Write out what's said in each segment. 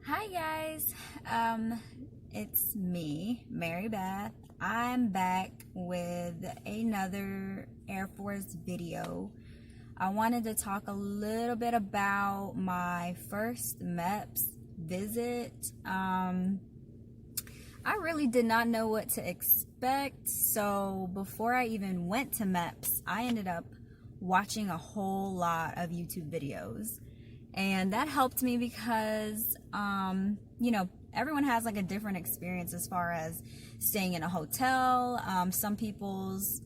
Hi guys, it's me, Mary Beth. I'm back with another Air Force video. I wanted to talk a little bit about my first MEPS visit. I really did not know what to expect, so before I even went to MEPS, I ended up watching a whole lot of YouTube videos. And that helped me because, everyone has like a different experience as far as staying in a hotel. Some people's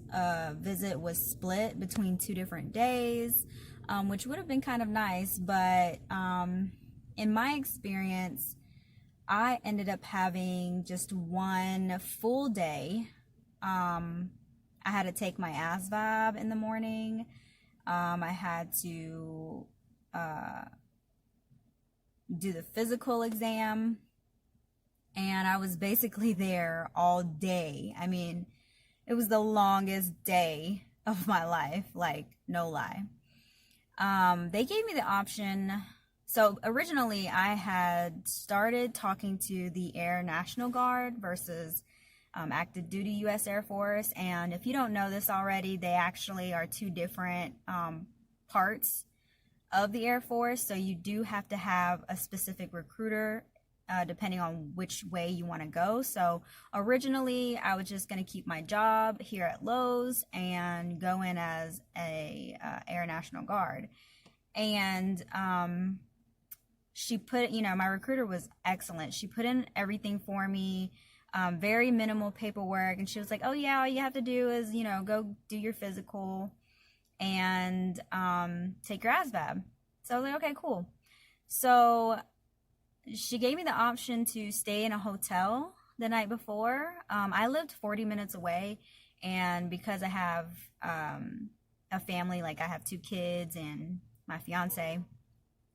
visit was split between 2 different days, which would have been kind of nice. But in my experience, I ended up having just one full day. I had to take my ASVAB in the morning. I had to do the physical exam, and I was basically there all day. I mean, it was the longest day of my life, like, no lie. They gave me the option. So originally I had started talking to the Air National Guard versus active duty U.S. Air Force. And if you don't know this already, they actually are two different parts of the Air Force. So you do have to have a specific recruiter depending on which way you want to go. So originally I was just going to keep my job here at Lowe's and go in as a Air National Guard. And she put, my recruiter was excellent. She put in everything for me, very minimal paperwork. And she was like, oh yeah, all you have to do is, go do your physical and take your ASVAB. So I was like, okay, cool. So she gave me the option to stay in a hotel the night before. I lived 40 minutes away, and because I have a family, like I have 2 kids and my fiance,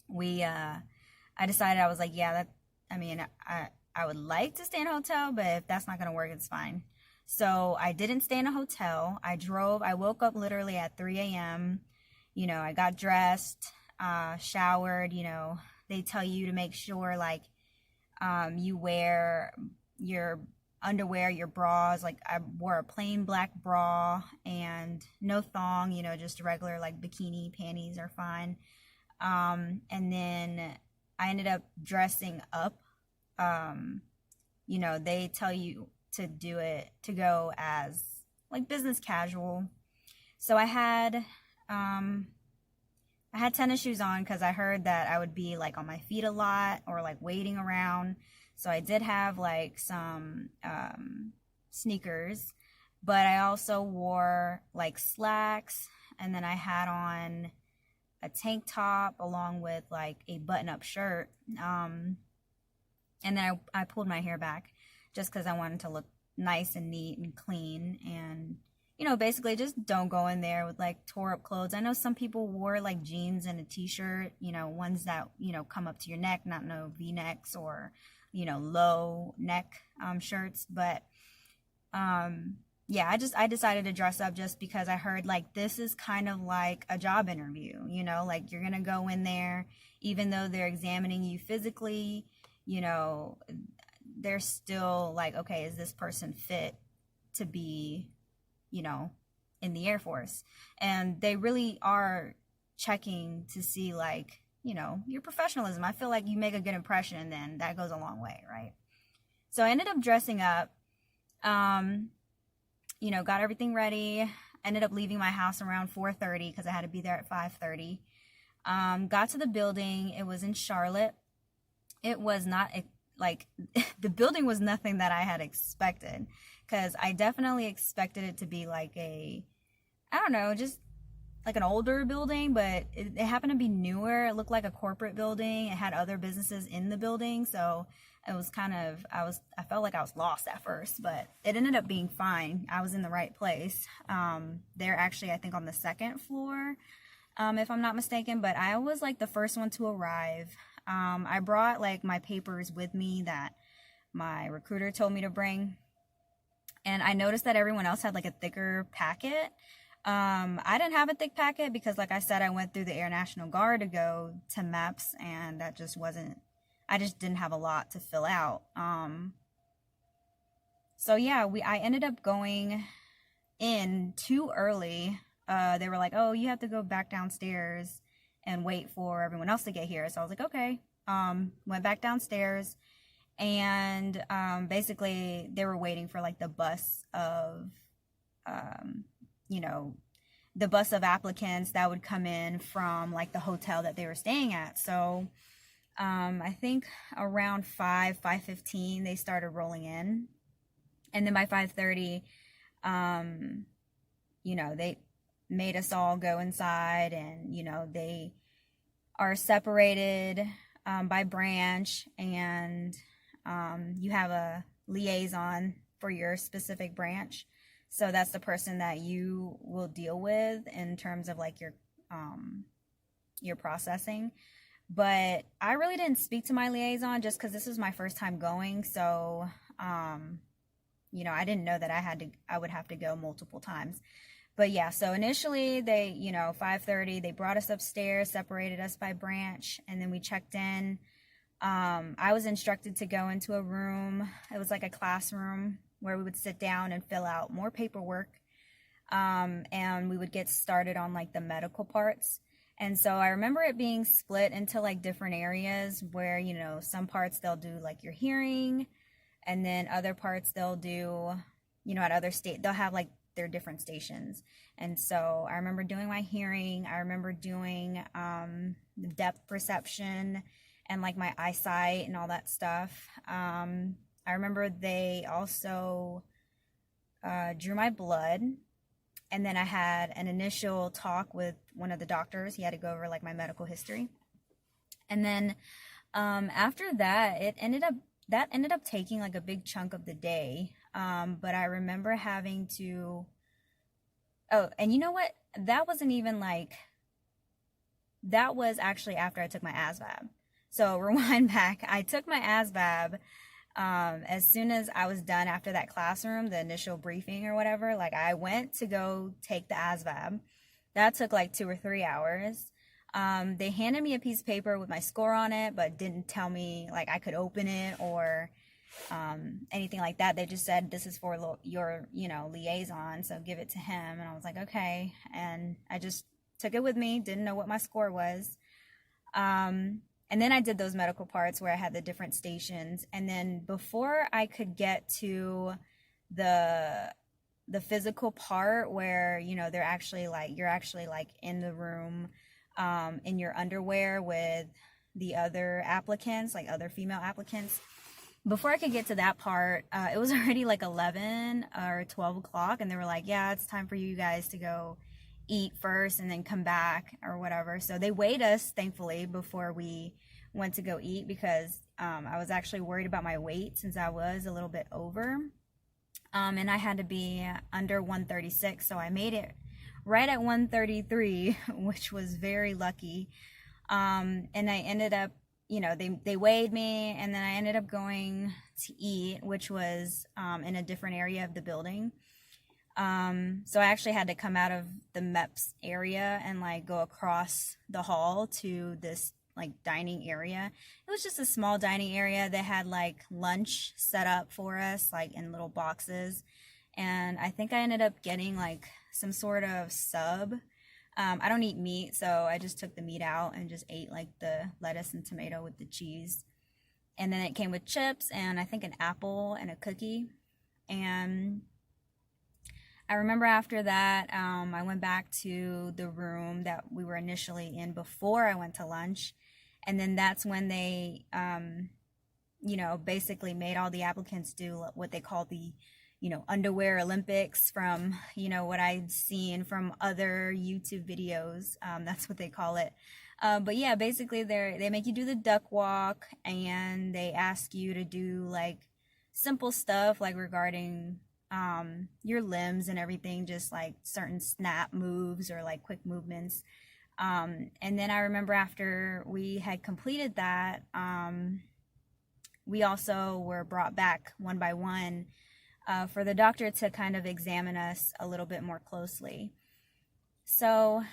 I decided, I was like, yeah, I would like to stay in a hotel, but if that's not going to work, it's fine. So I didn't stay in a hotel. I woke up literally at 3 a.m. I got dressed, showered. They tell you to make sure, like, you wear your underwear, your bras. Like, I wore a plain black bra and no thong, just regular, like, bikini panties are fine. And then I ended up dressing up. They tell you to go as like business casual. So I had tennis shoes on because I heard that I would be like on my feet a lot or like waiting around. So I did have like some sneakers, but I also wore like slacks, and then I had on a tank top along with like a button-up shirt. And then I pulled my hair back just because I wanted to look nice and neat and clean. And, basically just don't go in there with like tore up clothes. I know some people wore like jeans and a t-shirt, ones that, come up to your neck, not no V-necks or, low neck shirts. But yeah, I decided to dress up just because I heard like this is kind of like a job interview, like you're going to go in there, even though they're examining you physically, they're still like, okay, is this person fit to be, in the Air Force? And they really are checking to see like, your professionalism. I feel like you make a good impression, and then that goes a long way, right? So I ended up dressing up, got everything ready. Ended up leaving my house around 4:30 because I had to be there at 5:30. Got to the building. It was in Charlotte. It was not like the building was nothing that I had expected, because I definitely expected it to be like just like an older building, but it happened to be newer. It looked like a corporate building. It had other businesses in the building, so it was kind of, I felt like I was lost at first, but it ended up being fine. I was in the right place. They're actually, I think, on the 2nd floor, if I'm not mistaken, but I was like the first one to arrive. I brought like my papers with me that my recruiter told me to bring, and I noticed that everyone else had like a thicker packet. I didn't have a thick packet because, like I said, I went through the Air National Guard to go to MEPS, and that just wasn't I just didn't have a lot to fill out. So yeah, I ended up going in too early. They were like, oh, you have to go back downstairs and wait for everyone else to get here. So I was like, okay. Went back downstairs, and basically they were waiting for like the bus of, you know, the bus of applicants that would come in from like the hotel that they were staying at. So I think around 5:15 they started rolling in, and then by 5:30, you know, they made us all go inside, and you know, they are separated by branch, and you have a liaison for your specific branch. So that's the person that you will deal with in terms of like your processing. But I really didn't speak to my liaison just because this was my first time going. So, you know, I didn't know that I would have to go multiple times. But yeah, so initially they, you know, 5:30, they brought us upstairs, separated us by branch, and then we checked in. I was instructed to go into a room. It was like a classroom where we would sit down and fill out more paperwork. And we would get started on like the medical parts. And so I remember it being split into like different areas where, you know, some parts they'll do like your hearing, and then other parts they'll do, you know, at other state, they'll have like their different stations. And so I remember doing my hearing. I remember doing the depth perception and like my eyesight and all that stuff. I remember they also drew my blood. And then I had an initial talk with one of the doctors. He had to go over like my medical history. And then after that, ended up taking like a big chunk of the day. But I remember having to, oh, and you know what? That wasn't even like, that was actually after I took my ASVAB. So rewind back, I took my ASVAB as soon as I was done after that classroom, the initial briefing or whatever. Like I went to go take the ASVAB. That took like 2 or 3 hours. They handed me a piece of paper with my score on it, but didn't tell me like I could open it or anything like that. They just said, this is for your, you know, liaison, so give it to him. And I was like, okay. And I just took it with me, didn't know what my score was. And then I did those medical parts where I had the different stations. And then before I could get to the physical part where, you know, you're actually like in the room in your underwear with the other applicants, like other female applicants. Before I could get to that part, it was already like 11 or 12 o'clock, and they were like, yeah, it's time for you guys to go eat first and then come back or whatever. So they weighed us, thankfully, before we went to go eat, because I was actually worried about my weight since I was a little bit over. And I had to be under 136, so I made it right at 133, which was very lucky. And I ended up, you know, they weighed me, and then I ended up going to eat, which was in a different area of the building. So I actually had to come out of the MEPS area and like go across the hall to this like dining area. It was just a small dining area that had like lunch set up for us, like in little boxes. And I think I ended up getting like some sort of sub. I don't eat meat, so I just took the meat out and just ate like the lettuce and tomato with the cheese. And then it came with chips and I think an apple and a cookie. And I remember after that, I went back to the room that we were initially in before I went to lunch. And then that's when they, you know, basically made all the applicants do what they call the, you know, underwear Olympics, from, you know, what I've seen from other YouTube videos. That's what they call it. But yeah, basically they make you do the duck walk, and they ask you to do like simple stuff like regarding your limbs and everything, just like certain snap moves or like quick movements. And then I remember after we had completed that, we also were brought back one by one for the doctor to kind of examine us a little bit more closely. So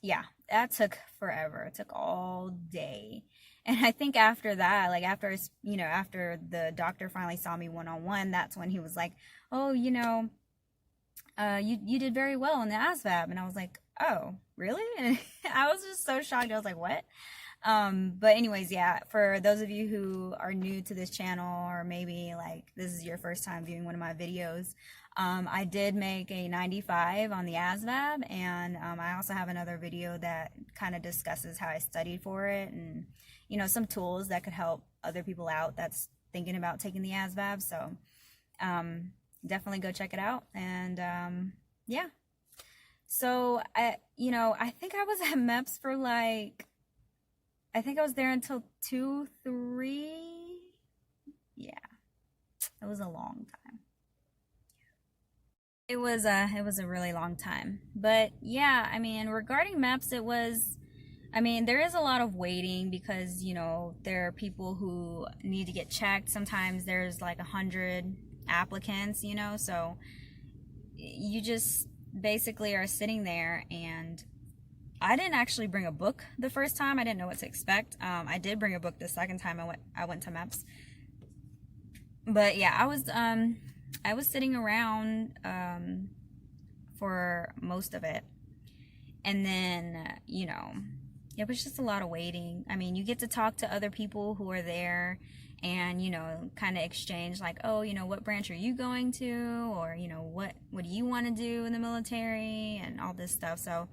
yeah, that took forever. It took all day. And I think after that, like after, after the doctor finally saw me one on one, that's when he was like, oh, you did very well in the ASVAB. And I was like, oh, really? And I was just so shocked. I was like, what? But anyways, yeah, for those of you who are new to this channel, or maybe like this is your first time viewing one of my videos, I did make a 95 on the ASVAB, and I also have another video that kind of discusses how I studied for it, and some tools that could help other people out that's thinking about taking the ASVAB. So definitely go check it out. And yeah, so I think I was at MEPS for like, I think I was there until 2, 3. Yeah, it was a long time. It was a really long time. But yeah, I mean, regarding MEPS, there is a lot of waiting because, there are people who need to get checked. Sometimes there's like 100 applicants, so you just basically are sitting there. And I didn't actually bring a book the first time. I didn't know what to expect. I did bring a book the second time I went to MEPS. But yeah, I was sitting around for most of it. And then, it was just a lot of waiting. I mean, you get to talk to other people who are there and, kind of exchange like, oh, what branch are you going to? Or, what do you want to do in the military and all this stuff. So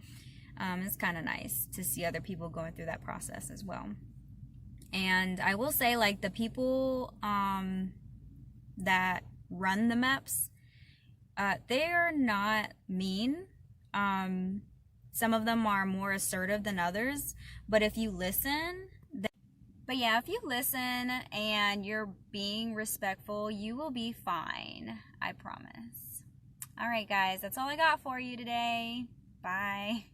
it's kind of nice to see other people going through that process as well. And I will say, like, the people that run the MEPS, they are not mean. Some of them are more assertive than others, but if you listen, if you listen and you're being respectful, you will be fine. I promise. All right, guys, that's all I got for you today. Bye.